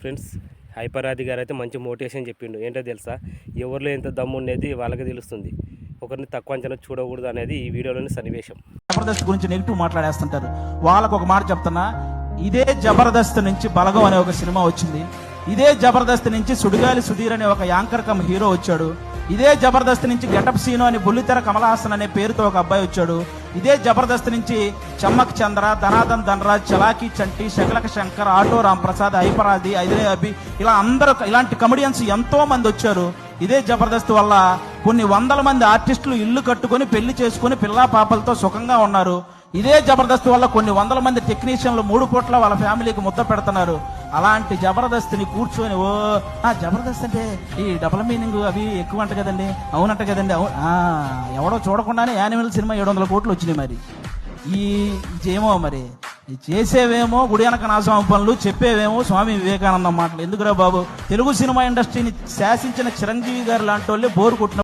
Friends, Hyper Aadi గారు అయితే మంచి మోటివేషన్ చెప్పిండు. ఏంటో తెలుసా, ఎవరిలో ఎంత దమ్ము ఉండేది వాళ్ళకి తెలుస్తుంది. ఒకరిని తక్కువ అంచనా చూడకూడదు అనేది ఈ వీడియోలోని సన్నివేశం. జబర్దస్త్ గురించి నెగిటివ్ మాట్లాడేస్తుంటారు. వాళ్ళకు ఒక మాట చెప్తున్నా, ఇదే జబర్దస్త్ నుంచి బలగం అనే ఒక సినిమా వచ్చింది. ఇదే జబర్దస్త్ నుంచి సుడిగాలి సుధీర్ అనే ఒక యాంకర్ కమ్ హీరో వచ్చాడు. ఇదే జబర్దస్త్ నుంచి గెటప్ సీను అని బుల్లితెర కమలహాసన్ అనే పేరుతో ఒక అబ్బాయి వచ్చాడు. ఇదే జబర్దస్త్ నుంచి చమ్మక్ చంద్ర, ధనాదన్ ధనరాజ్, చలాకీ చంటి, శకలక శంకర్, ఆటో రాంప్రసాద్, హైపరాది, ఐదరే అభి, ఇలా అందరూ ఇలాంటి కమెడియన్స్ ఎంతో మంది వచ్చారు. ఇదే జబర్దస్త్ వల్ల కొన్ని వందల మంది ఆర్టిస్టులు ఇల్లు కట్టుకొని పెళ్లి చేసుకుని పిల్లా పాపలతో సుఖంగా ఉన్నారు. ఇదే జబర్దస్త్ వల్ల కొన్ని వందల మంది టెక్నీషియన్లు 3 పూట్ల వాళ్ళ ఫ్యామిలీకి ముద్ద పెడుతున్నారు. అలాంటి జబర్దస్త్ని కూర్చొని జబర్దస్త్ అంటే ఈ డబుల్ మీనింగ్ అవి ఎక్కువ అంట కదండి, అవునంట కదండి, ఎవడో చూడకుండానే యానిమల్ సినిమా 700 కోట్లు వచ్చినాయి. మరి ఏమో మరి చేసేవేమో గుడి వెనక నాశనం పనులు, చెప్పేవేమో స్వామి వివేకానంద మాటలు. ఎందుకురా బాబు, తెలుగు సినిమా ఇండస్ట్రీని శాసించిన చిరంజీవి గారు లాంటి వాళ్ళే బోరు కొట్టిన